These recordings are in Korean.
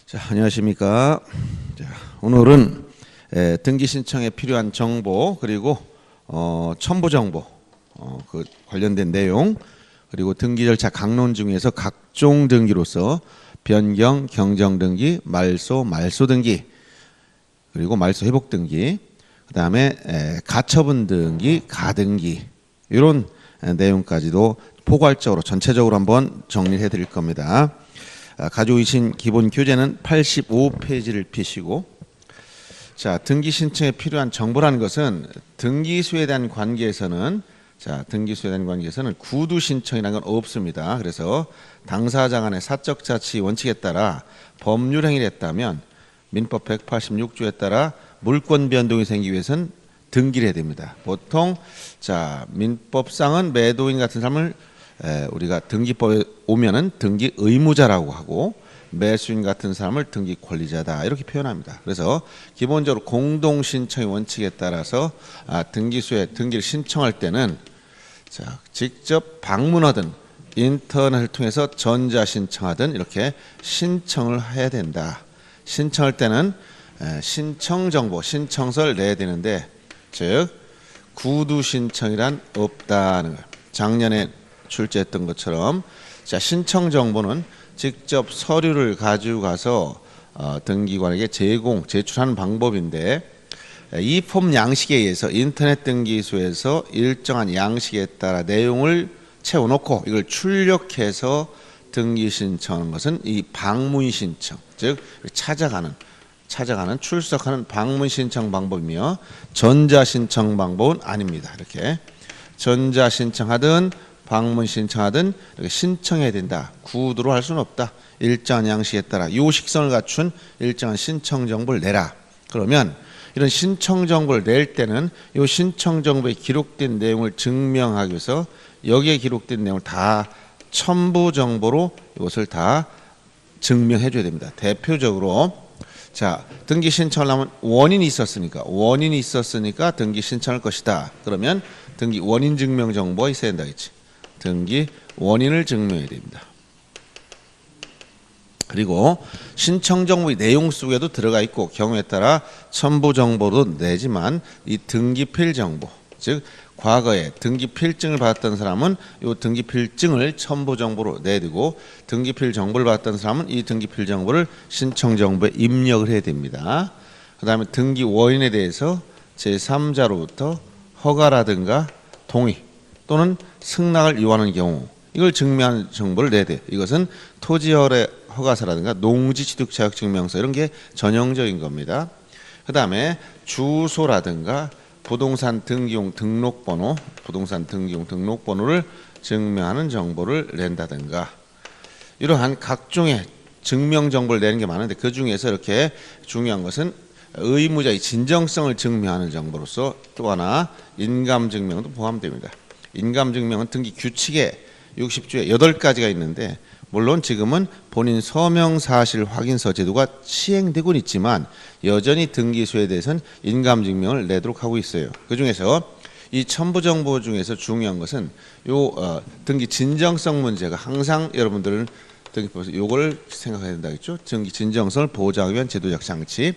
자, 안녕하십니까. 자, 오늘은 등기 신청에 필요한 정보 그리고 첨부 정보 그 관련된 내용 그리고 등기 절차 강론 중에서 각종 등기로서 변경, 경정 등기, 말소, 말소 등기 그리고 말소 회복 등기 그다음에 가처분 등기, 가등기 이런 내용까지도 포괄적으로 전체적으로 한번 정리를 해드릴 겁니다. 가지고 계신 기본 교재는 85페이지를 펴시고, 자, 등기 신청에 필요한 정보라는 것은 등기소에 대한 관계에서는 구두 신청이라는 건 없습니다. 그래서 당사자 간의 사적 자치 원칙에 따라 법률 행위를 했다면 민법 186조에 따라 물권 변동이 생기기 위해서는 등기를 해야 됩니다. 보통 민법상은 매도인 같은 사람을 우리가 등기법에 오면은 등기 의무자라고 하고 매수인 같은 사람을 등기 권리자다 이렇게 표현합니다. 그래서 기본적으로 공동 신청의 원칙에 따라서 등기소에 등기를 신청할 때는 직접 방문하든 인터넷을 통해서 전자 신청하든 이렇게 신청을 해야 된다. 신청할 때는 신청 정보, 신청서를 내야 되는데 즉 구두 신청이란 없다는 거예요. 작년에 출제했던 것처럼 신청 정보는 직접 서류를 가지고 가서 등기관에게 제출하는 방법인데 이 폼 양식에 의해서 인터넷 등기소에서 일정한 양식에 따라 내용을 채워놓고 이걸 출력해서 등기 신청하는 것은 이 방문 신청, 즉 찾아가는 출석하는 방문 신청 방법이며 전자 신청 방법은 아닙니다. 이렇게 전자 신청하든 방문 신청하든 이렇게 신청해야 된다. 구두로 할 수는 없다. 일정한 양식에 따라 요식성을 갖춘 일정한 신청 정보를 내라. 그러면 이런 신청 정보를 낼 때는 이 신청 정보에 기록된 내용을 증명하기 위해서 여기에 기록된 내용을 다 첨부 정보로 이것을 다 증명해 줘야 됩니다. 대표적으로 등기 신청을 하면 원인이 있었으니까 등기 신청할 것이다. 그러면 등기 원인 증명 정보가 있어야 된다겠지. 등기 원인을 증명해야 됩니다. 그리고 신청 정보의 내용 속에도 들어가 있고 경우에 따라 첨부 정보도 내지만 이 등기필 정보, 즉 과거에 등기필증을 받았던 사람은 이 등기필증을 첨부 정보로 내두고 등기필 정보를 받았던 사람은 이 등기필 정보를 신청 정보에 입력을 해야 됩니다. 그 다음에 등기 원인에 대해서 제3자로부터 허가라든가 동의 또는 승낙을 요하는 경우 이걸 증명하는 정보를 내야 돼요. 이것은 토지허래 허가서라든가 농지취득자격증명서 이런 게 전형적인 겁니다. 그 다음에 주소라든가 부동산 등기용 등록번호를 증명하는 정보를 낸다든가 이러한 각종의 증명 정보를 내는 게 많은데 그 중에서 이렇게 중요한 것은 의무자의 진정성을 증명하는 정보로서 또 하나 인감증명도 포함됩니다. 인감증명은 등기 규칙에 60조에 8가지가 있는데 물론 지금은 본인 서명사실 확인서 제도가 시행되고 있지만 여전히 등기소에 대해서는 인감증명을 내도록 하고 있어요. 그중에서 이 첨부정보 중에서 중요한 것은 등기 진정성 문제가 항상 여러분들은 등기법에서 요걸 생각해야 된다겠죠. 등기 진정성을 보장하기 위한 제도적 장치.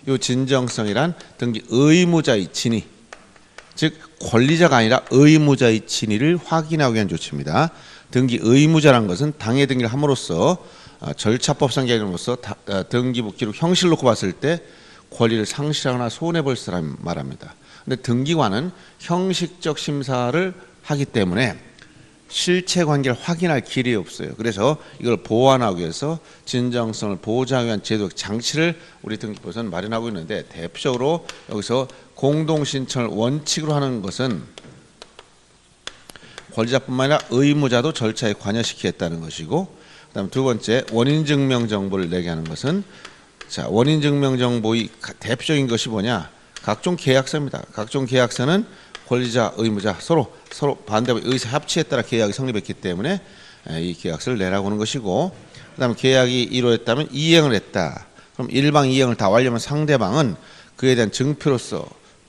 요 진정성이란 등기 의무자의 진위, 즉 권리자가 아니라 의무자의 진위를 확인하기 위한 조치입니다. 등기 의무자란 것은 당해 등기를 함으로써 절차법상 개념으로서 등기부 기록 형식을 놓고 봤을 때 권리를 상실하거나 손해볼 사람을 말합니다. 그런데 등기관은 형식적 심사를 하기 때문에 실체 관계를 확인할 길이 없어요. 그래서 이걸 보완하기 위해서 진정성을 보장하기 위한 제도적 장치를 우리 등기법에서는 마련하고 있는데 대표적으로 여기서 공동신청을 원칙으로 하는 것은 권리자뿐만 아니라 의무자도 절차에 관여시키겠다는 것이고 그다음 두 번째 원인증명 정보를 내게 하는 것은 원인증명 정보의 대표적인 것이 뭐냐 각종 계약서입니다. 각종 계약서는 권리자, 의무자 서로 반대의 의사 합치에 따라 계약이 성립했기 때문에 이 계약서를 내라고 하는 것이고 그다음에 계약이 이루어졌다면 이행을 했다. 그럼 일방 이행을 다 완료하면 상대방은 그에 대한 증표로서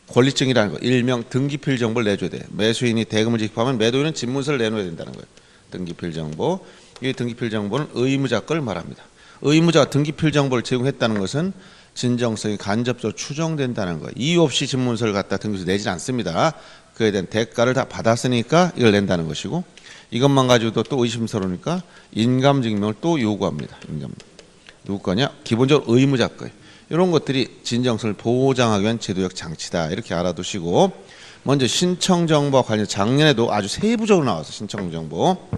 권리증이라는 거, 일명 등기필 정보를 내줘야 돼. 매수인이 대금을 지급하면 매도인은 집문서를 내놓아야 된다는 거예요. 등기필 정보. 이 등기필 정보는 의무자 걸 말합니다. 의무자가 등기필 정보를 제공했다는 것은 진정성이 간접적으로 추정된다는 거예요. 이유 없이 신문서를 갖다 등기소 내지 않습니다. 그에 대한 대가를 다 받았으니까 이걸 낸다는 것이고, 이것만 가지고도 또 의심스러우니까 인감증명을 또 요구합니다. 인감. 누구 거냐? 기본적으로 의무자 거예요. 이런 것들이 진정성을 보장하기 위한 제도적 장치다. 이렇게 알아두시고, 먼저 신청정보와 관련 작년에도 아주 세부적으로 나와서 신청정보.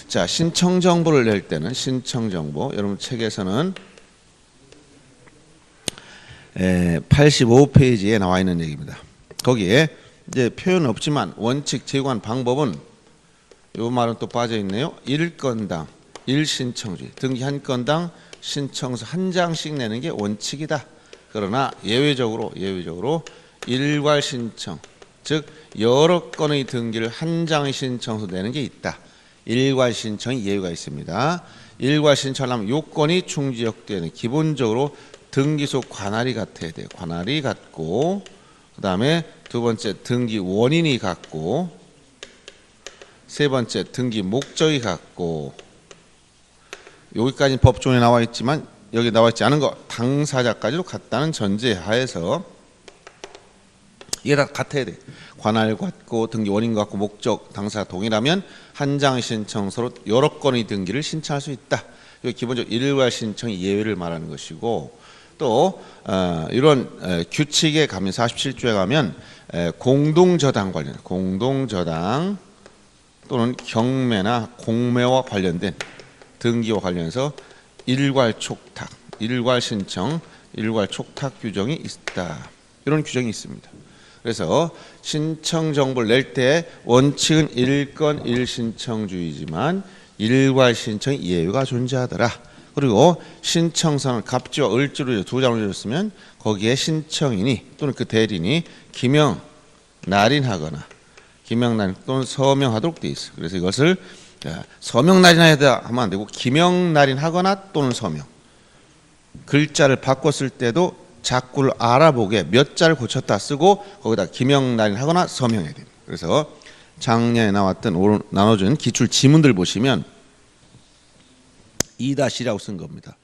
자, 신청정보를 낼 때는 신청정보, 여러분 책에서는 85페이지에 나와 있는 얘기입니다. 거기에 이제 표현 없지만 원칙 제공한 방법은, 요 말은 또 빠져 있네요. 1건당 1신청주의, 등기 한 건당 신청서 한 장씩 내는 게 원칙이다. 그러나 예외적으로 일괄 신청, 즉 여러 건의 등기를 한 장의 신청서 내는 게 있다. 일괄 신청이 예외가 있습니다. 일괄 신청하려면 요건이 충족되는, 기본적으로 등기소 관할이 같아야 돼요. 관할이 같고, 그 다음에 두 번째 등기 원인이 같고, 세 번째 등기 목적이 같고, 여기까지는 법조문에 나와 있지만 여기 나와 있지 않은 거 당사자까지도 같다는 전제하에서 이게 다 같아야 돼. 관할 같고 등기 원인 같고 목적 당사자 동일하면 한 장의 신청서로 여러 건의 등기를 신청할 수 있다. 이게 기본적으로 일괄 신청이 예외를 말하는 것이고, 또 이런 규칙에 가면 47조에 가면 공동저당 관련, 공동저당 또는 경매나 공매와 관련된 등기와 관련해서 일괄 촉탁, 일괄 신청, 일괄 촉탁 규정이 있다. 이런 규정이 있습니다. 그래서 신청 정보를 낼 때 원칙은 1건 1신청주의지만 일괄 신청의 예외가 존재하더라. 그리고 신청서는 갑지와 을지로 두 장을 줬으면 거기에 신청인이 또는 그 대리인이 기명, 날인하거나 기명, 날인 또는 서명하도록 돼 있어. 그래서 이것을 서명, 날인하다 하면 안 되고 기명, 날인하거나 또는 서명. 글자를 바꿨을 때도 자꾸를 알아보게 몇 자를 고쳤다 쓰고 거기다 기명, 날인하거나 서명해야 됩니다. 그래서 작년에 나왔던 나눠준 기출 지문들 보시면 2-1이라고 쓴 겁니다.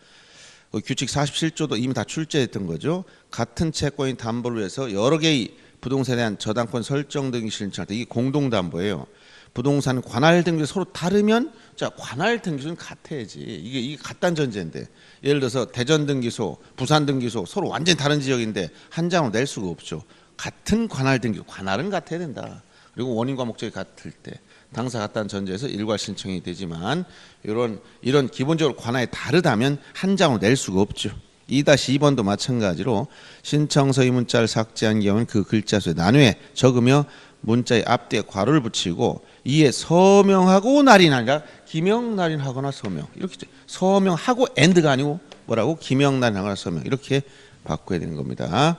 규칙 47조도 이미 다 출제했던 거죠. 같은 채권인 담보를 위해서 여러 개의 부동산에 대한 저당권 설정 등기 신청할 때 이게 공동담보예요. 부동산 관할 등기 서로 다르면, 자, 관할 등기소는 같아야지. 이게 같다는 전제인데, 예를 들어서 대전 등기소, 부산 등기소 서로 완전히 다른 지역인데 한 장으로 낼 수가 없죠. 같은 관할 등기소, 관할은 같아야 된다. 그리고 원인과 목적이 같을 때 당사 같다는 전제에서 일괄 신청이 되지만, 이런 기본적으로 관할이 다르다면 한 장으로 낼 수가 없죠. 2-2번도 마찬가지로 신청서의 문자를 삭제한 경우는 그 글자 수에 나누에 적으며 문자의 앞뒤에 괄호를 붙이고 이에 서명하고 날인 아니라 기명, 날인하거나 서명, 이렇게 서명하고 엔드가 아니고 뭐라고? 기명, 날인하거나 서명, 이렇게 바꿔야 되는 겁니다.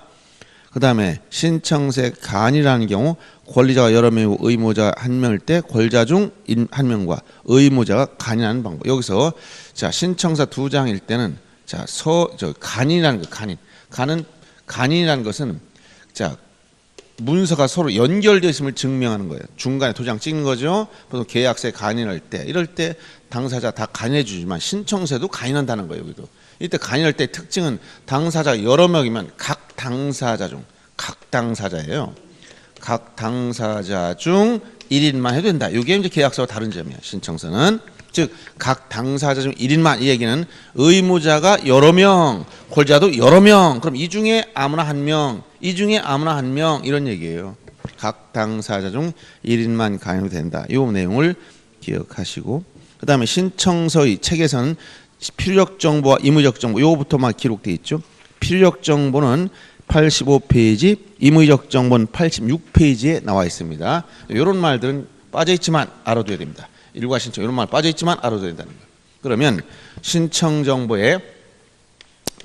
그 다음에 신청서의 간이라는 경우 권리자가 여러 명이고 의무자 한 명일 때 권리자 중 한 명과 의무자가 간이라는 방법. 여기서 자, 신청서 두 장일 때는 자, 간이라는 거, 간이라는 것은 자, 문서가 서로 연결되어 있음을 증명하는 거예요. 중간에 도장 찍는 거죠. 보통 계약서에 간인할 때, 이럴 때 당사자 다 간인해 주지만 신청서에도 간인한다는 거예요. 여기도. 이때 간인할 때 특징은 당사자가 여러 명이면 각 당사자예요. 각 당사자 중 1인만 해도 된다. 이게 이제 계약서와 다른 점이에요. 신청서는. 즉 각 당사자 중 1인만, 이 얘기는 의무자가 여러 명, 권리자도 여러 명, 그럼 이 중에 아무나 한 명, 이 중에 아무나 한 명, 이런 얘기예요. 각 당사자 중 1인만 간인해도 된다. 이 내용을 기억하시고, 그 다음에 신청서의 책에서는 필요적 정보와 의무적 정보, 요거부터만 기록되어 있죠. 필요적 정보는 85페이지, 의무적 정보는 86페이지에 나와 있습니다. 이런 말들은 빠져있지만 알아둬야 됩니다. 일괄 신청, 이런 말 빠져있지만 알아둬야 된다는 거예요. 그러면 신청 정보의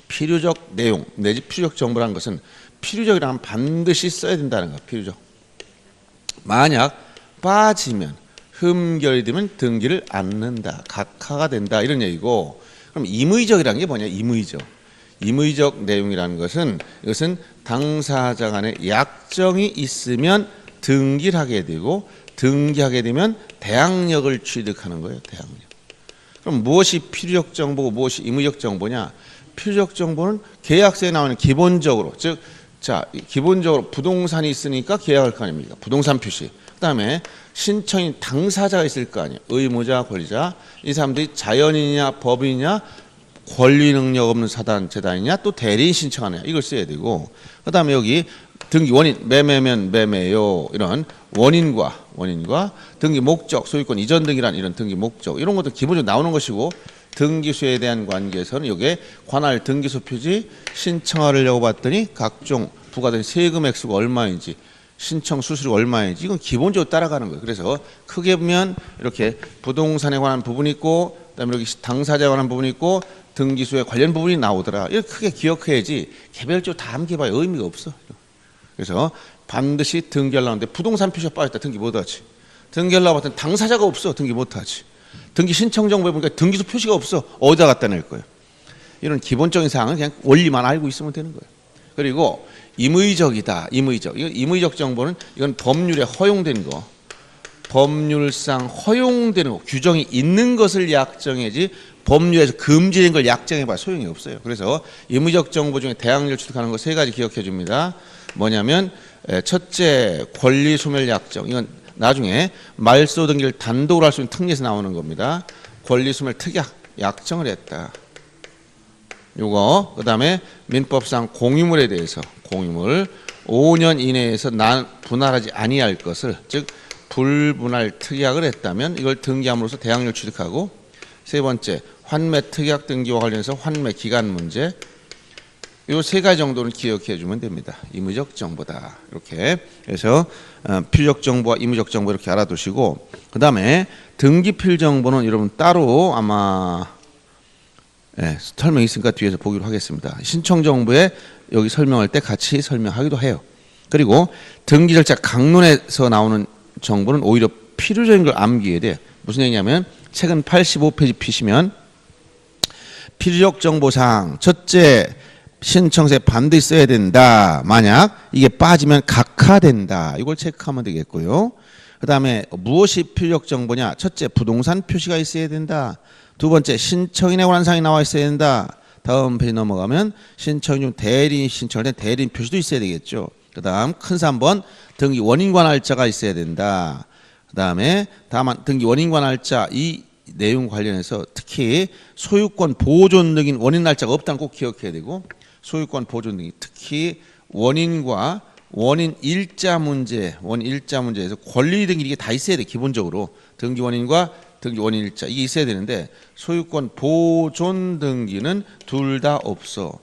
필요적 내용 내지 필요적 정보라는 것은, 필요적이라면 반드시 써야 된다는 거예요. 필요적. 만약 빠지면, 흠결이 되면 등기를 않는다, 각하가 된다, 이런 얘기고, 그럼 임의적이라는 게 뭐냐? 임의적 내용이라는 것은, 이것은 당사자 간에 약정이 있으면 등기를 하게 되고, 등기하게 되면 대항력을 취득하는 거예요. 대항력. 그럼 무엇이 필요적 정보고 무엇이 임의적 정보냐? 필요적 정보는 계약서에 나오는 기본적으로, 즉, 자, 기본적으로 부동산이 있으니까 계약할 거 아닙니까? 부동산 표시. 그다음에 신청인 당사자가 있을 거 아니에요. 의무자, 권리자. 이 사람들이 자연인이냐 법인이냐 권리 능력 없는 사단, 재단이냐 또 대리인 신청하느냐 이걸 써야 되고, 그다음에 여기 등기 원인, 매매면 매매요, 이런 원인과 등기 목적, 소유권 이전 등이란 이런 등기 목적, 이런 것도 기본적으로 나오는 것이고, 등기소에 대한 관계에서는 여기에 관할 등기소 표지 신청하려고 봤더니 각종 부과된 세금 액수가 얼마인지, 신청 수수료가 얼마인지 이건 기본적으로 따라가는 거예요. 그래서 크게 보면 이렇게 부동산에 관한 부분이 있고, 그다음에 여기 당사자에 관한 부분이 있고, 등기소에 관련 부분이 나오더라. 이렇게 크게 기억해야지 개별적으로 다 암기해봐야 의미가 없어. 그래서 반드시 등기하려고 하는데 부동산 표시가 빠졌다. 등기 못하지. 등기하려고 봤더니 당사자가 없어. 등기 못하지. 등기 신청 정보에 보니까 등기소 표시가 없어. 어디다 갖다 낼 거예요. 이런 기본적인 사항은 그냥 원리만 알고 있으면 되는 거예요. 그리고 임의적이다. 임의적. 이건 임의적 정보는 이건 법률에 허용된 거. 법률상 허용되는 거. 규정이 있는 것을 약정해야지 법률에서 금지된 걸 약정해봐야 소용이 없어요. 그래서 임의적 정보 중에 대항력을 취득하는 거 세 가지 기억해 줍니다. 뭐냐면 첫째, 권리 소멸 약정. 이건 나중에 말소 등기를 단독으로 할 수 있는 특례에서 나오는 겁니다. 권리 소멸 특약 약정을 했다. 요거. 그다음에 민법상 공유물에 대해서 공유물 5년 이내에서 분할하지 아니할 것을, 즉 불분할 특약을 했다면 이걸 등기함으로써 대항력을 취득하고, 세 번째, 환매 특약 등기와 관련해서 환매 기간 문제. 요 세 가지 정도는 기억해 주면 됩니다. 임의적 정보다. 이렇게. 그래서 필요적 정보와 임의적 정보 이렇게 알아두시고, 그다음에 등기필 정보는 여러분 따로 아마 설명이 있으니까 뒤에서 보기로 하겠습니다. 신청 정보에 여기 설명할 때 같이 설명하기도 해요. 그리고 등기 절차 강론에서 나오는 정보는 오히려 필요적인 걸 암기해야 돼. 무슨 얘기냐면 책은 85페이지 피시면 필요적 정보상 첫째, 신청서에 반드시 써야 된다. 만약 이게 빠지면 각하된다. 이걸 체크하면 되겠고요. 그 다음에 무엇이 필요적 정보냐? 첫째, 부동산 표시가 있어야 된다. 두 번째, 신청인에 관한 사항이 나와 있어야 된다. 다음 페이지 넘어가면 신청인 중 대리인 신청할 때 대리인 표시도 있어야 되겠죠. 그 다음 큰 3번, 등기 원인관 할자가 있어야 된다. 그 다음에 다만 등기 원인관 할자 이 내용 관련해서 특히 소유권 보존 등인 원인 날짜가 없다는 꼭 기억해야 되고, 소유권 보존 등이 특히 원인과 원인 일자 문제, 원인 일자 문제에서 권리 등이 이게 다 있어야 돼. 기본적으로 등기 원인과 등기 원인 일자 이게 있어야 되는데, 소유권 보존 등기는 둘 다 없어.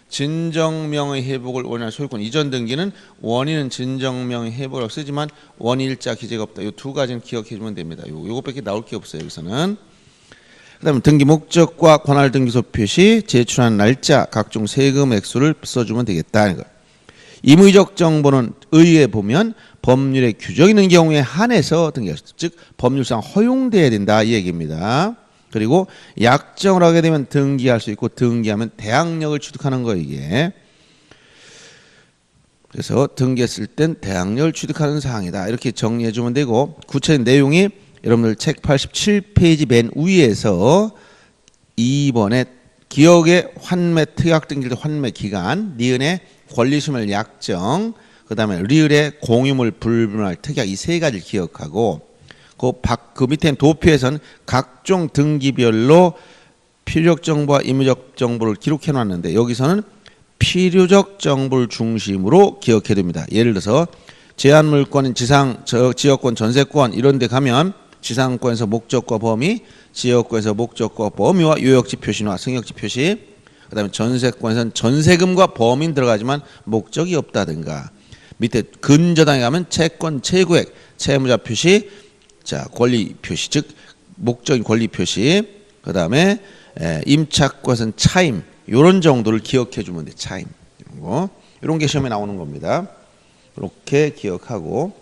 진정명의 회복을 원인한 소유권 이전 등기는 원인은 진정명의 회복을 쓰지만 원인 일자 기재가 없다. 이 두 가지는 기억해 주면 됩니다. 요것밖에 나올 게 없어요. 여기서는. 그다음에 등기 목적과 관할 등기소 표시, 제출한 날짜, 각종 세금 액수를 써주면 되겠다. 임의적 정보는 의에 보면 법률에 규정이 있는 경우에 한해서 등기할 수 있다. 즉 법률상 허용돼야 된다 이 얘기입니다. 그리고 약정을 하게 되면 등기할 수 있고, 등기하면 대항력을 취득하는 거 이게. 그래서 등기했을 땐 대항력을 취득하는 사항이다. 이렇게 정리해 주면 되고, 구체적인 내용이 여러분들 책 87페이지 맨 위에서 2번에 기억의 환매 특약 등기일 때 환매 기간, 니은의 권리소멸 약정, 그 다음에 리을의 공유물 불분할 특약 이 세 가지를 기억하고, 그 밑에 도표에서는 각종 등기별로 필요적 정보와 임의적 정보를 기록해 놨는데, 여기서는 필요적 정보를 중심으로 기억해 둡니다. 예를 들어서 제한물권인 지상, 지역권, 전세권 이런 데 가면 지상권에서 목적과 범위, 지역권에서 목적과 범위와 요역지 표시나 승역지 표시, 그 다음에 전세권에서는 전세금과 범인 들어가지만 목적이 없다든가, 밑에 근저당에 가면 채권, 채구액, 채무자 표시, 자 권리 표시, 즉 목적인 권리 표시, 그 다음에 임차권에서는 차임, 이런 정도를 기억해 주면 돼. 차임 이런 게 시험에 나오는 겁니다. 이렇게 기억하고,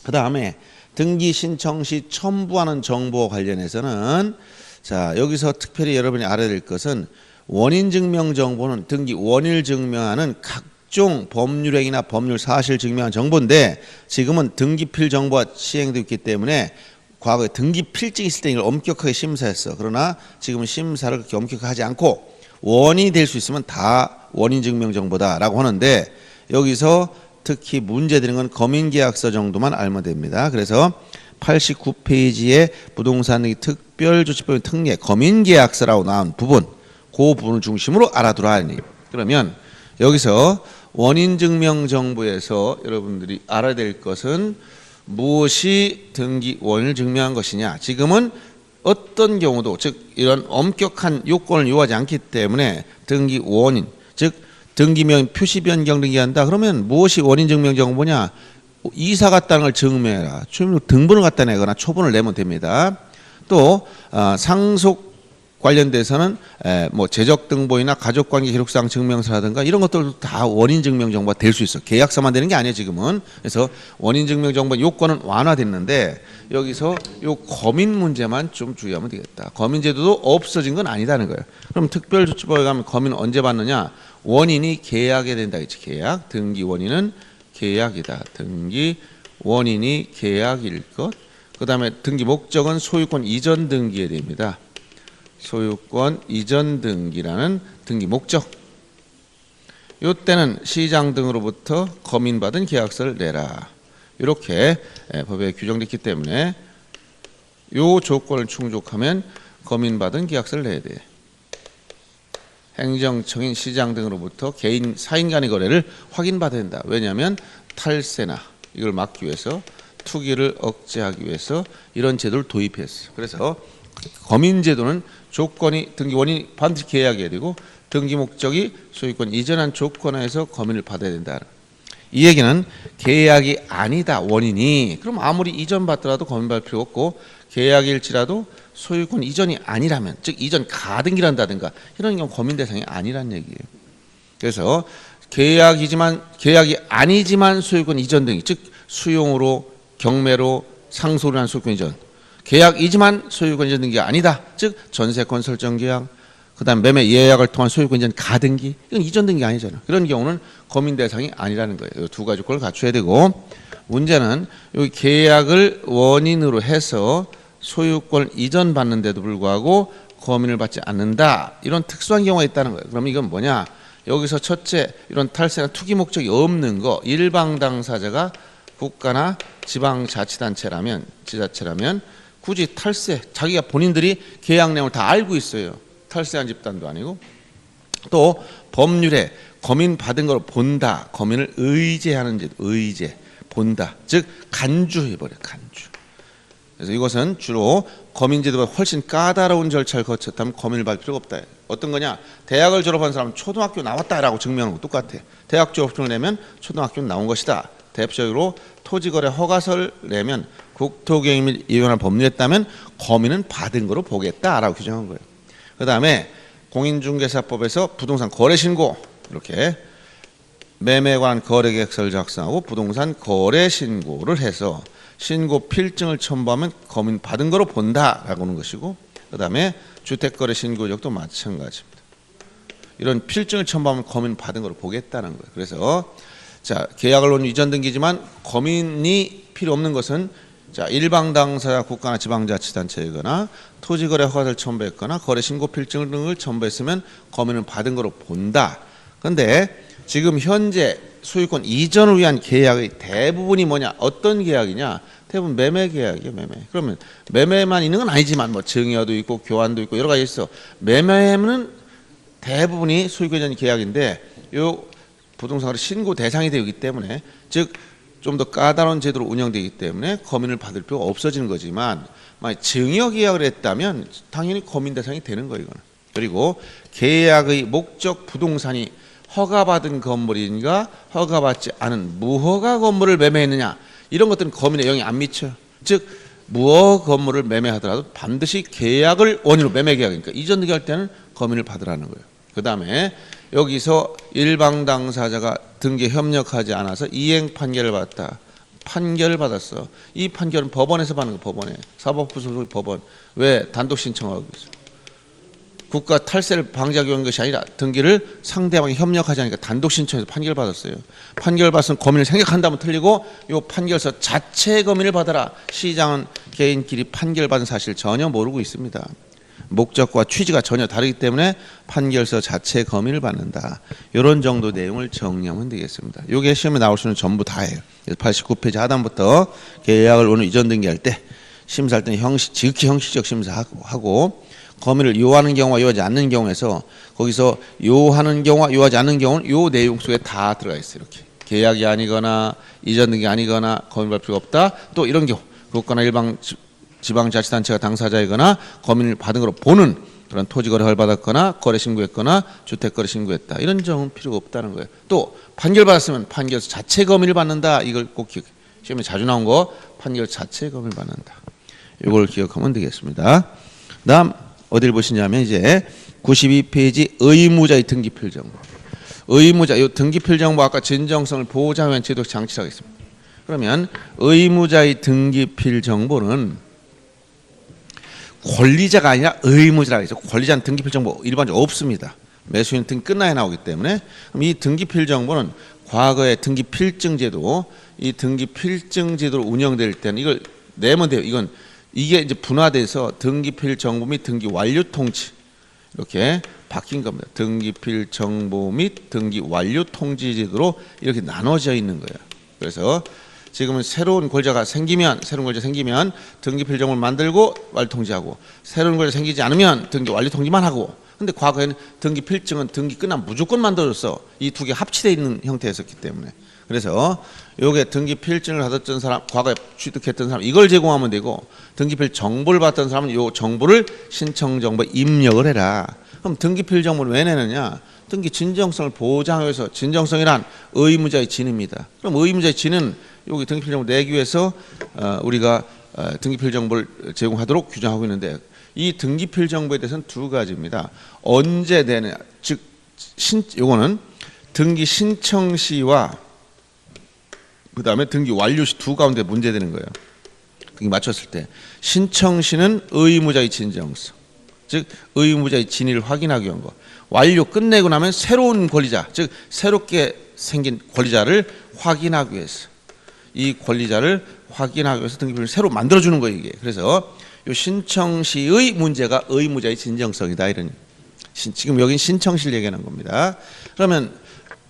그 다음에 등기 신청 시 첨부하는 정보와 관련해서는, 자 여기서 특별히 여러분이 알아야 될 것은, 원인 증명 정보는 등기 원인을 증명하는 각종 법률행위나 법률 사실 증명한 정보인데, 지금은 등기필 정보가 시행되고 있기 때문에 과거에 등기 필증이 있을 때 이걸 엄격하게 심사했어. 그러나 지금은 심사를 그렇게 엄격하게 하지 않고 원인이 될 수 있으면 다 원인증명정보다라고 하는데 여기서 특히 문제되는 건 거민계약서 정도만 알면 됩니다. 그래서 89페이지에 부동산 특별조치법의 특례 거민계약서라고 나온 부분 그 부분을 중심으로 알아두라 하니 그러면 여기서 원인증명정보에서 여러분들이 알아야 될 것은 무엇이 등기 원인을 증명한 것이냐. 지금은 어떤 경우도 즉 이런 엄격한 요건을 요하지 않기 때문에 등기 원인 즉 등기명 표시 변경 등기 한다. 그러면 무엇이 원인 증명 정보냐? 이사 갔다는 걸 증명해라. 등본을 갖다 내거나 초본을 내면 됩니다. 또 상속 관련돼서는 뭐 재적 등본이나 가족관계 기록상 증명서라든가 이런 것들도 다 원인 증명 정보가 될 수 있어. 계약서만 되는 게 아니에요 지금은. 그래서 원인 증명 정보 요건은 완화됐는데 여기서 요 거민 문제만 좀 주의하면 되겠다. 거민 제도도 없어진 건 아니다는 거예요. 그럼 특별조치법에 가면 거민 언제 받느냐? 원인이 계약에 된다 했지. 계약 등기 원인은 계약이다. 등기 원인이 계약일 것. 그 다음에 등기 목적은 소유권 이전 등기에 됩니다. 소유권 이전 등기라는 등기 목적. 이때는 시장 등으로부터 거민받은 계약서를 내라. 이렇게 법에 규정됐기 때문에 이 조건을 충족하면 거민받은 계약서를 내야 돼. 행정청인 시장 등으로부터 개인 사인 간의 거래를 확인받아야 된다. 왜냐하면 탈세나 이걸 막기 위해서 투기를 억제하기 위해서 이런 제도를 도입했어. 그래서 거민제도는 조건이 등기 원인이 반드시 계약해야 되고 등기 목적이 소유권 이전한 조건하에서 거민을 받아야 된다. 이 얘기는 계약이 아니다 원인이 그럼 아무리 이전 받더라도 거민받을 필요 없고 계약일지라도 소유권 이전이 아니라면 즉 이전 가등기란다든가 이런 경우 거민 대상이 아니란 얘기예요. 그래서 계약이 아니지만 소유권 이전 등기 즉 수용으로 경매로 상소를 한 소유권 이전 계약이지만 소유권 이전 등기가 아니다. 즉 전세권 설정 계약 그다음 매매 예약을 통한 소유권 이전 가등기 이건 이전 등기 아니잖아. 그런 경우는 거민 대상이 아니라는 거예요. 이 두 가지 조건을 갖춰야 되고 문제는 이 계약을 원인으로 해서 소유권을 이전받는데도 불구하고 거민을 받지 않는다. 이런 특수한 경우가 있다는 거예요. 그럼 이건 뭐냐? 여기서 첫째 이런 탈세나 투기 목적이 없는 거 일방 당사자가 국가나 지방자치단체라면 지자체라면 굳이 탈세 자기가 본인들이 계약 내용을 다 알고 있어요. 탈세한 집단도 아니고 또 법률에 거민 받은 걸 본다. 거민을 의제하는 제도 의제 본다. 즉 간주해버려 간주. 그래서 이것은 주로 거민제도가 훨씬 까다로운 절차를 거쳤다면 거민을 받을 필요가 없다. 어떤 거냐? 대학을 졸업한 사람은 초등학교 나왔다라고 증명하는 거 똑같아. 대학 졸업증을 내면 초등학교 나온 것이다. 대표적으로 토지거래 허가서를 내면 국토개발위원회 법률에 따르면 거민은 받은 거로 보겠다라고 규정한 거예요. 그 다음에 공인중개사법에서 부동산 거래신고 이렇게 매매에 관한 거래계획서를 작성하고 부동산 거래신고를 해서 신고 필증을 첨부하면 거민 받은 거로 본다라고 하는 것이고 그 다음에 주택거래신고력도 마찬가지입니다. 이런 필증을 첨부하면 거민 받은 거로 보겠다는 거예요. 그래서 자 계약을 놓은 이전 등기지만 거민이 필요 없는 것은 자 일방 당사자 국가나 지방자치단체이거나 토지거래 허가를 첨부했거나 거래신고 필증 등을 첨부했으면 거민은 받은 거로 본다. 그런데 지금 현재 소유권 이전을 위한 계약의 대부분이 뭐냐? 어떤 계약이냐? 대부분 매매 계약이에요. 매매. 그러면 매매만 있는 건 아니지만 뭐 증여도 있고 교환도 있고 여러 가지 있어. 매매는 대부분이 소유권 이전 계약인데 요 부동산으로 신고 대상이 되기 때문에 즉 좀 더 까다로운 제도로 운영되기 때문에 거민을 받을 필요가 없어지는 거지만 만약 증여 계약을 했다면 당연히 거민 대상이 되는 거예요. 이거는. 그리고 계약의 목적 부동산이 허가받은 건물인가 허가받지 않은 무허가 건물을 매매했느냐 이런 것들은 거민에 영향이 안 미쳐요. 즉 무허가 건물을 매매하더라도 반드시 계약을 원인으로 매매 계약이니까 이전 등기할 때는 거민을 받으라는 거예요. 그 다음에 여기서 일방 당사자가 등기에 협력하지 않아서 이행 판결을 받았다. 판결을 받았어. 이 판결은 법원에서 받는 거 법원에 사법부 소속 법원 왜 단독 신청하고 있어? 국가 탈세를 방지하기 위한 것이 아니라 등기를 상대방이 협력하지 않으니까 단독 신청해서 판결을 받았어요. 판결을 받은 검인을 생각한다면 틀리고 이 판결서 자체 검인을 받아라. 시장은 개인끼리 판결받은 사실 전혀 모르고 있습니다. 목적과 취지가 전혀 다르기 때문에 판결서 자체 검인을 받는다. 이런 정도 내용을 정리하면 되겠습니다. 이게 시험에 나올 수는 전부 다예요. 89페이지 하단부터 계약을 오늘 이전 등기할 때 심사할 때는 지극히 형식적 심사하고 검인을 요하는 경우와 요하지 않는 경우에서 거기서 요하는 경우와 요하지 않는 경우는 요 내용 속에 다 들어가 있어요. 이렇게 계약이 아니거나 이전 등기 아니거나 검인받을 필요가 없다. 또 이런 경우 국가나 일방 지방자치단체가 당사자이거나 검인을 받은 거로 보는 그런 토지거래 허가받았거나 거래 신고했거나 주택거래 신고했다. 이런 점은 필요가 없다는 거예요. 또 판결받았으면 판결서 자체 검인을 받는다. 이걸 꼭 시험에 자주 나온 거 판결 자체 검인을 받는다. 이걸 기억하면 되겠습니다. 다음 어디를 보시냐면 이제 92페이지 의무자의 등기필정보. 의무자 이 등기필정보 아까 진정성을 보호하기 위한 제도 장치라고 있습니다. 그러면 의무자의 등기필정보는 권리자가 아니라 의무자라고 해서 권리자는 등기필정보 일반적으로 없습니다. 매수인 등기 끝나야 나오기 때문에 그럼 이 등기필정보는 과거의 등기필증제도 이 등기필증제도로 운영될 때는 이걸 내면 돼요. 이게 이제 분화돼서 등기필 정보 및 등기 완료 통지 이렇게 바뀐 겁니다. 등기필 정보 및 등기 완료 통지 제도로 이렇게 나눠져 있는 거예요. 그래서 지금은 새로운 권리자가 생기면 등기필 정보를 만들고 완료 통지하고 새로운 권리자 생기지 않으면 등기 완료 통지만 하고 근데 과거에는 등기필증은 등기 끝나면 무조건 만들어줬어. 이 두 개 합치되어 있는 형태였었기 때문에 그래서 요게 등기필증을 받았던 사람, 과거에 취득했던 사람 이걸 제공하면 되고 등기필 정보를 받던 사람은 요 정보를 신청 정보에 입력을 해라. 그럼 등기필 정보를 왜 내느냐? 등기 진정성을 보장하기 위해서 진정성이란 의무자의 진입니다. 그럼 의무자의 진은 여기 등기필 정보 내기 위해서 우리가 등기필 정보를 제공하도록 규정하고 있는데 이 등기필 정보에 대해서는 두 가지입니다. 언제 되느냐? 즉 요거는 등기 신청 시와 그 다음에 등기 완료 시 두 가운데 문제되는 거예요. 등기 마쳤을 때 신청 시는 의무자의 진정성, 즉 의무자의 진위를 확인하기 위한 거. 완료 끝내고 나면 새로운 권리자, 즉 새롭게 생긴 권리자를 확인하기 위해서 이 권리자를 확인하기 위해서 등기표를 새로 만들어주는 거예요. 이게 그래서 이 신청 시의 문제가 의무자의 진정성이다 이런. 지금 여긴 신청 시를 얘기하는 겁니다. 그러면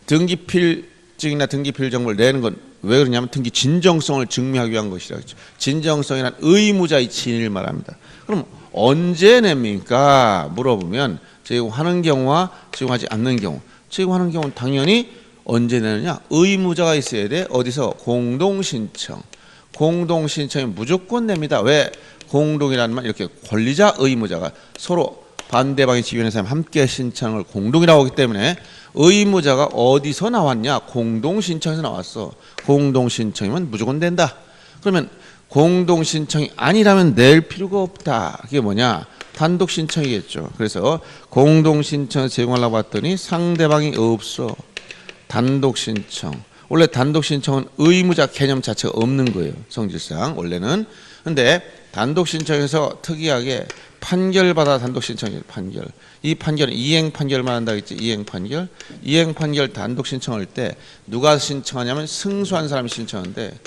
등기필증이나 등기필 정보를 내는 건 왜 그러냐면 등기 진정성을 증명하기 위한 것이라고 했죠. 진정성이란 의무자의 진위를 말합니다. 그럼 언제 냅니까? 물어보면 제공하는 경우와 제공하지 않는 경우. 제공하는 경우는 당연히 언제 내느냐? 의무자가 있어야 돼. 어디서? 공동신청. 공동신청이 무조건 냅니다. 왜? 공동이라는 말 이렇게 권리자 의무자가 서로 반대방의 지위원의 사람 함께 신청을 공동이라고 하기 때문에 의무자가 어디서 나왔냐? 공동신청에서 나왔어. 공동신청이면 무조건 된다. 그러면 공동신청이 아니라면 낼 필요가 없다. 그게 뭐냐? 단독신청이겠죠. 그래서 공동신청을 제공하려고 봤더니 상대방이 없어. 단독신청. 원래 단독신청은 의무자 개념 자체가 없는 거예요. 성질상 원래는. 근데 단독신청에서 특이하게 판결받아 단독신청이에요. 판결. 이 판결은 이행판결만 한다고 했지. 이행판결. 이행판결 단독신청할 때 누가 신청하냐면 승소한 사람이 신청하는데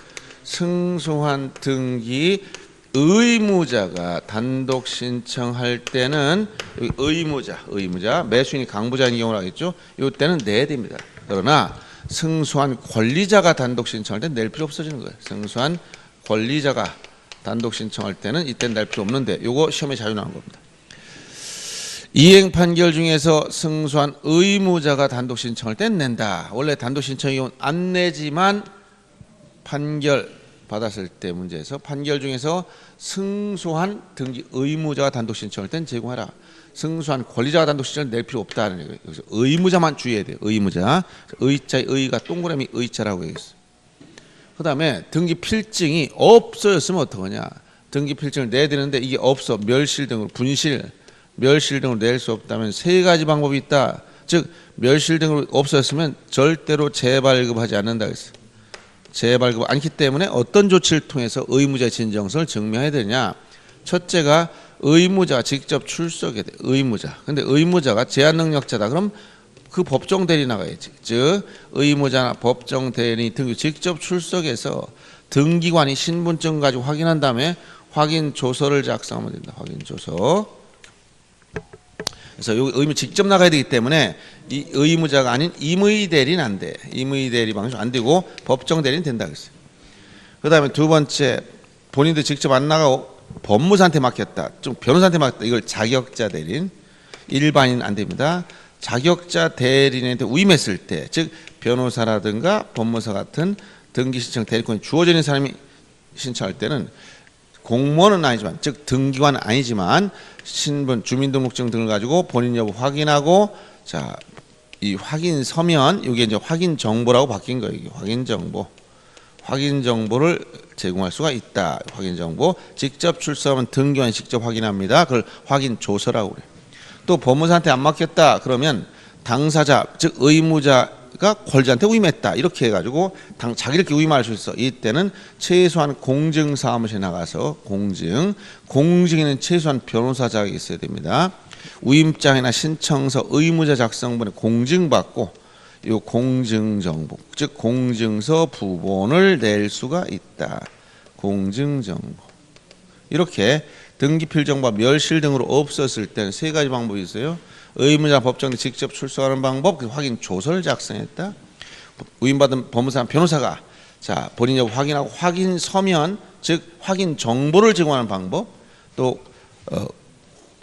승소한 등기 의무자가 단독 신청할 때는 의무자 매수인이 강부자인 경우라 했죠. 이때는 내야 됩니다. 그러나 승소한 권리자가 단독 신청할 때는 낼 필요 없어지는 거예요. 승소한 권리자가 단독 신청할 때는 이때는 낼 필요 없는데 요거 시험에 자주 나오는 겁니다. 이행 판결 중에서 승소한 의무자가 단독 신청할 때는 낸다. 원래 단독 신청이 안 내지만 판결 받았을 때 문제에서 판결 중에서 승소한 등기 의무자가 단독 신청할 때는 제공하라. 승소한 권리자가 단독 신청을 낼 필요 없다는 얘기예요. 여기서 의무자만 주의해야 돼요. 의무자. 의자의 의가 동그라미 의자라고 얘기했어요. 그 다음에 등기 필증이 없어졌으면 어떡하냐. 등기 필증을 내야 되는데 이게 없어. 멸실 등으로 분실, 멸실 등으로 낼 수 없다면 세 가지 방법이 있다. 즉 멸실 등으로 없어졌으면 절대로 재발급하지 않는다 그랬어. 재발급 않기 때문에 어떤 조치를 통해서 의무자의 진정성을 증명해야 되냐. 첫째가 의무자가 직접 출석해야 돼. 의무자. 근데 의무자가 제한 능력자다. 그럼 그 법정 대리 나가야지. 즉 의무자나 법정 대리 등기 직접 출석해서 등기관이 신분증 가지고 확인한 다음에 확인 조서를 작성하면 된다. 확인 조서. 그래서 여기 의무 직접 나가야 되기 때문에 이 의무자가 아닌 임의 대리는 안 돼. 임의 대리 방식 안 되고 법정 대리는 된다 그랬어요. 그다음에 두 번째 본인도 직접 안 나가고 법무사한테 맡겼다. 좀 변호사한테 맡겼다. 이걸 자격자 대리인. 일반인 안 됩니다. 자격자 대리인한테 위임했을 때, 즉 변호사라든가 법무사 같은 등기 신청 대리권이 주어져 있는 사람이 신청할 때는 공무원은 아니지만, 즉 등기관은 아니지만 신분, 주민등록증 등을 가지고 본인 여부 확인하고, 자, 이 확인 서면, 이게 이제 확인 정보라고 바뀐 거예요. 이게 확인 정보. 확인 정보를 제공할 수가 있다. 확인 정보. 직접 출석하면 등기관이 직접 확인합니다. 그걸 확인 조서라고 그래요. 또 법무사한테 안 맡겼다 그러면 당사자, 즉 의무자가 권리자한테 위임했다. 이렇게 해가지고 자기들끼리 위임할 수 있어. 이때는 최소한 공증사무실에 나가서 공증에는 최소한 변호사 자격이 있어야 됩니다. 위임장이나 신청서 의무자 작성본에 공증받고 이 공증정보, 즉 공증서 부본을 낼 수가 있다. 공증정보. 이렇게 등기필정보와 멸실 등으로 없었을 때는 세 가지 방법이 있어요. 의무자 법정에 직접 출석하는 방법, 확인 조서를 작성했다. 위임받은 법무사 변호사가 자 본인 여부 확인하고 확인 서면, 즉 확인 정보를 제공하는 방법. 또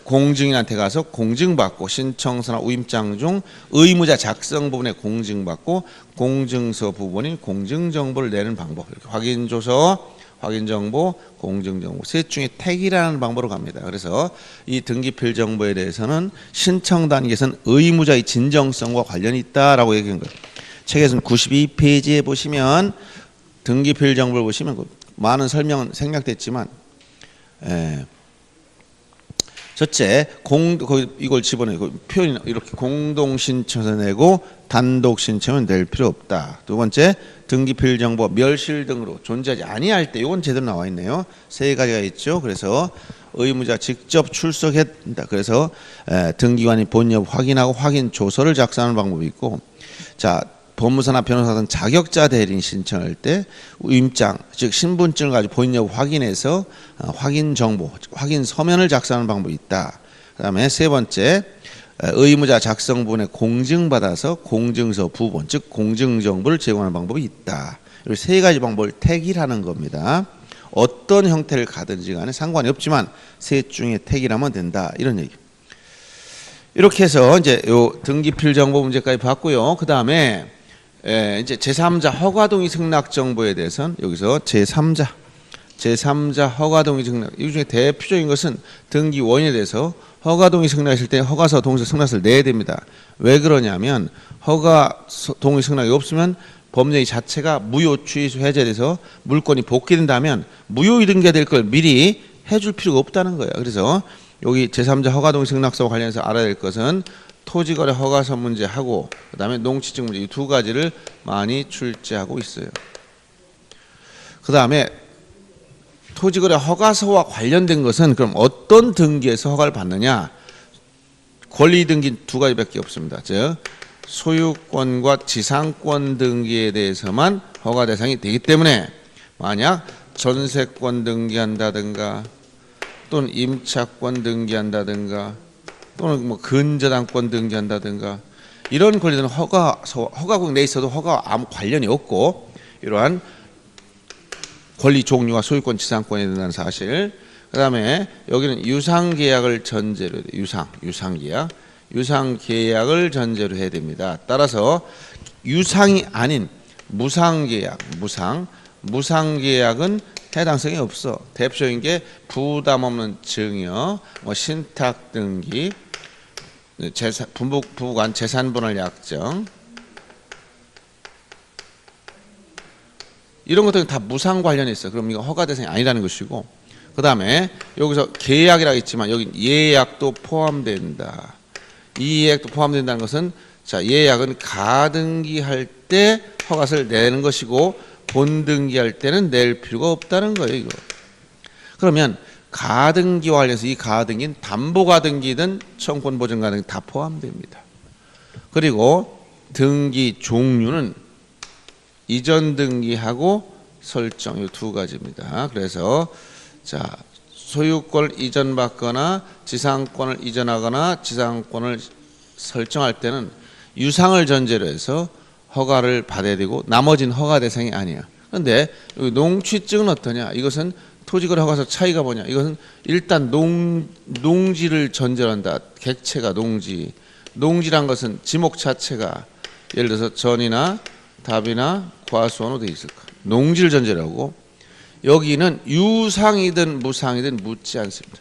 공증인한테 가서 공증받고 신청서나 위임장 중 의무자 작성 부분에 공증받고 공증서 부분인 공증정보를 내는 방법. 이렇게 확인조서, 확인정보, 공증정보 셋 중에 택이라는 방법으로 갑니다. 그래서 이 등기필 정보에 대해서는 신청 단계에서는 의무자의 진정성과 관련이 있다라고 얘기한 거예요. 책에서는 92페이지에 보시면 등기필 정보를 보시면 많은 설명은 생략됐지만 첫째, 이걸 집어내고 표현이 이렇게 공동 신청서 내고 단독 신청은 낼 필요 없다. 두 번째, 등기필 정보 멸실 등으로 존재하지 아니할 때, 이건 제대로 나와 있네요. 세 가지가 있죠. 그래서 의무자 직접 출석했다. 그래서 등기관이 본 여부 확인하고 확인 조서를 작성하는 방법이 있고, 자 법무사나 변호사 등 자격자 대리인 신청할 때 위임장, 즉 신분증을 가지고 본인 여부 확인해서 확인 정보, 확인 서면을 작성하는 방법이 있다. 그다음에 세 번째, 의무자 작성 부분에 공증받아서 공증서 부본, 즉 공증정보를 제공하는 방법이 있다. 이 세 가지 방법을 택이라는 겁니다. 어떤 형태를 가든지 간에 상관이 없지만 셋 중에 택이라면 된다. 이런 얘기. 이렇게 해서 이제 요 등기필 정보 문제까지 봤고요. 그 다음에 이제 제3자 허가동의 승낙 정보에 대해서는 여기서 제3자 허가동의 승낙, 이 중에 대표적인 것은 등기 원인에 대해서 허가동의 승낙했을 때 허가서 동의서 승낙서를 내야 됩니다. 왜 그러냐면 허가 동의 승낙이 없으면 법령이 자체가 무효 취소 해제돼서 물권이 복귀된다면 무효 이등기가 될 걸 미리 해줄 필요가 없다는 거예요. 그래서 여기 제3자 허가동의 승낙서와 관련해서 알아야 될 것은 토지거래 허가서 문제하고 그다음에 농취증 문제, 이 두 가지를 많이 출제하고 있어요. 그다음에 토지거래 허가서와 관련된 것은 그럼 어떤 등기에서 허가를 받느냐? 권리 등기 두 가지밖에 없습니다. 즉 소유권과 지상권 등기에 대해서만 허가 대상이 되기 때문에 만약 전세권 등기한다든가 또는 임차권 등기한다든가 또는 뭐 근저당권 등기한다든가 이런 권리들은 허가국 내에 있어도 허가와 아무 관련이 없고 이러한 권리 종류와 소유권 지상권에 대한 사실. 그다음에 여기는 유상계약을 전제로 해야 돼요. 유상계약을 전제로 해야 됩니다. 따라서 유상이 아닌 무상계약, 무상계약은 해당성이 없어. 대표적인 게 부담 없는 증여, 뭐 신탁 등기, 부부간 재산분할 약정 이런 것들은 다 무상 관련이 있어. 그럼 이거 허가 대상이 아니라는 것이고, 그 다음에 여기서 계약이라고 있지만 여기 예약도 포함된다. 이 예약도 포함된다는 것은 자 예약은 가등기할 때 허가서를 내는 것이고 본등기할 때는 낼 필요가 없다는 거예요. 이거. 그러면 가등기와 관련해서 이 가등기는 담보가등기든 청권보증가등기 다 포함됩니다. 그리고 등기 종류는 이전 등기하고 설정 이 두 가지입니다. 그래서 자 소유권을 이전받거나 지상권을 이전하거나 지상권을 설정할 때는 유상을 전제로 해서 허가를 받아야 되고 나머지는 허가 대상이 아니야. 그런데 농취증은 어떠냐? 이것은 토지거래 허가서 차이가 뭐냐? 이것은 일단 농지를 전제로 한다. 객체가 농지. 농지란 것은 지목 자체가 예를 들어서 전이나 답이나 과수원으로 되어 있을 거야. 농지를 전제로 하고 여기는 유상이든 무상이든 묻지 않습니다.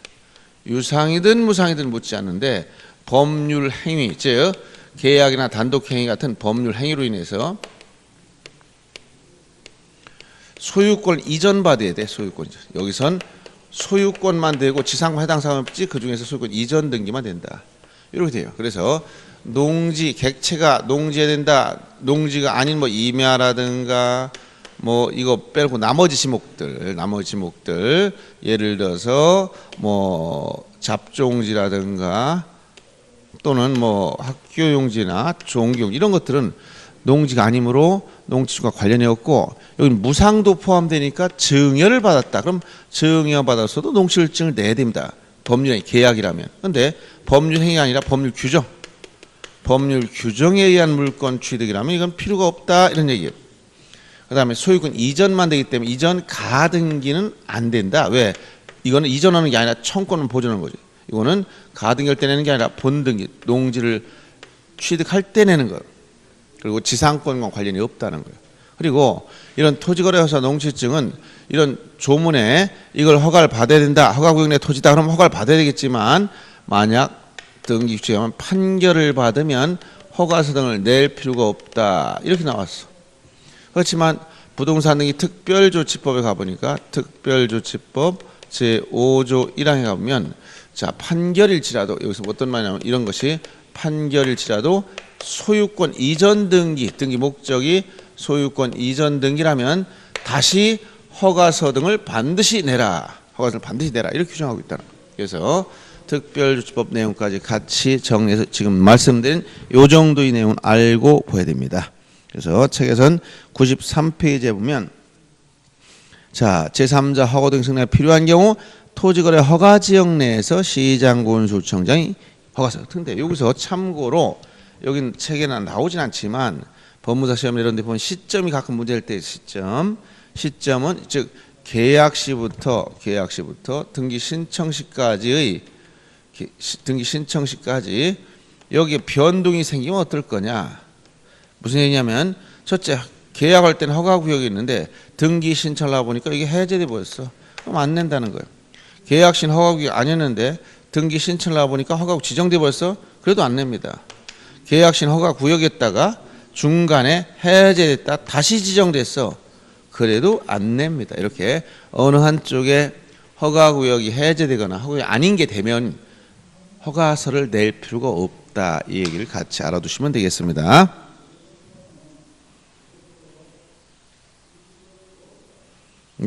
유상이든 무상이든 묻지 않는데 법률 행위, 즉 계약이나 단독 행위 같은 법률 행위로 인해서 소유권을 이전받아야 돼. 소유권 이전. 여기선 소유권만 되고 지상권 해당 사항은 없지 그 중에서 소유권 이전 등기만 된다. 이렇게 돼요. 그래서 농지 객체가 농지해야 된다. 농지가 아닌 뭐 임야라든가 뭐 이거 빼고 나머지 지목들 예를 들어서 뭐 잡종지라든가 또는 뭐 학교용지나 종교용 이런 것들은 농지가 아니므로 농지주가 관련이 없고 여기 무상도 포함되니까 증여를 받았다. 그럼 증여 받았어도 농취증을 내야 됩니다. 법률 계약이라면. 그런데 법률 행위가 아니라 법률 규정에 의한 물권 취득이라면 이건 필요가 없다 이런 얘기예요. 그 다음에 소유권 이전만 되기 때문에 이전 가등기는 안 된다. 왜? 이거는 이전하는 게 아니라 청권을 보존하는 거죠. 이거는 가등기할 때 내는 게 아니라 본등기, 농지를 취득할 때 내는 거예요. 그리고 지상권과 관련이 없다는 거예요. 그리고 이런 토지거래허사 농취증은 이런 조문에 이걸 허가를 받아야 된다. 허가구역 내 토지다. 그러면 허가를 받아야 되겠지만 만약 등기 규칙에 하면 판결을 받으면 허가서 등을 낼 필요가 없다. 이렇게 나왔어. 그렇지만 부동산 등기 특별조치법에 가보니까 특별조치법 제5조 1항에 가보면 자 판결일지라도 여기서 어떤 말이냐면 이런 것이 판결일지라도 소유권 이전 등기 목적이 소유권 이전 등기라면 다시 허가서 등을 반드시 내라. 허가서를 반드시 내라. 이렇게 규정하고 있다는 거예요. 그래서 특별조치법 내용까지 같이 정리해서 지금 말씀드린 요 정도의 내용은 알고 보야 됩니다. 그래서 책에선 93페이지에 보면 자 제3자 허가 등 승인이 필요한 경우 토지거래 허가지역 내에서 시장군수청장이 허가서 근데 여기서 참고로 여긴 책에는 나오진 않지만 법무사 시험 이런 데 보면 시점이 가끔 문제될 때 시점은 즉 계약 시부터 등기 신청 시까지 여기에 변동이 생기면 어떨 거냐. 무슨 얘기냐면 첫째 계약할 때는 허가구역이 있는데 등기 신청을 하다 보니까 이게 해제돼 버렸어. 그럼 안 낸다는 거예요. 계약신 허가구역이 아니었는데 등기 신청을 하다 보니까 허가구역 지정돼 버렸어. 그래도 안 냅니다. 계약신 허가구역에다가 중간에 해제됐다 다시 지정됐어. 그래도 안 냅니다. 이렇게 어느 한쪽에 허가구역이 해제되거나 허가구역이 아닌 게 되면 허가서를 낼 필요가 없다. 이 얘기를 같이 알아두시면 되겠습니다.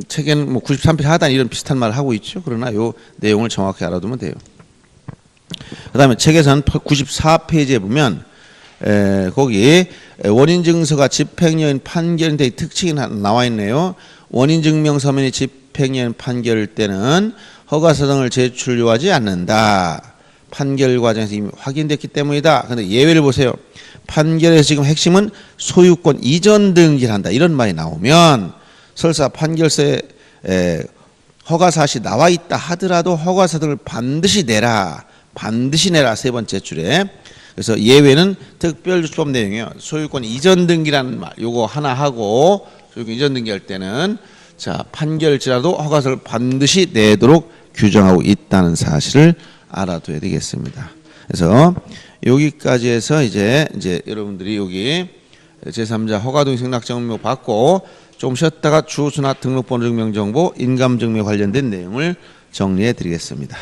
책에는 뭐 93페이지 하단 이런 비슷한 말을 하고 있죠. 그러나 이 내용을 정확히 알아두면 돼요. 그 다음에 책에서는 94페이지에 보면 거기 원인증서가 집행여인 판결인데 특징이 나와 있네요. 원인증명서면이 집행여인 판결일 때는 허가서 등을 제출 요하지 않는다. 판결 과정에서 이미 확인됐기 때문이다. 그런데 예외를 보세요. 판결에서 지금 핵심은 소유권 이전 등기를 한다. 이런 말이 나오면 설사 판결서에 허가사실이 나와 있다 하더라도 허가서 등을 반드시 내라. 세 번째 줄에. 그래서 예외는 특별조치법 내용이에요. 소유권 이전 등기라는 말 요거 하나 하고 소유권 이전 등기할 때는 자 판결일지라도 허가서를 반드시 내도록 규정하고 있다는 사실을 알아둬야 되겠습니다. 그래서 여기까지 해서 이제 여러분들이 여기 제3자 허가등기 승낙증명 받고 좀 쉬었다가 주소나 등록번호 증명정보 인감증명 관련된 내용을 정리해 드리겠습니다.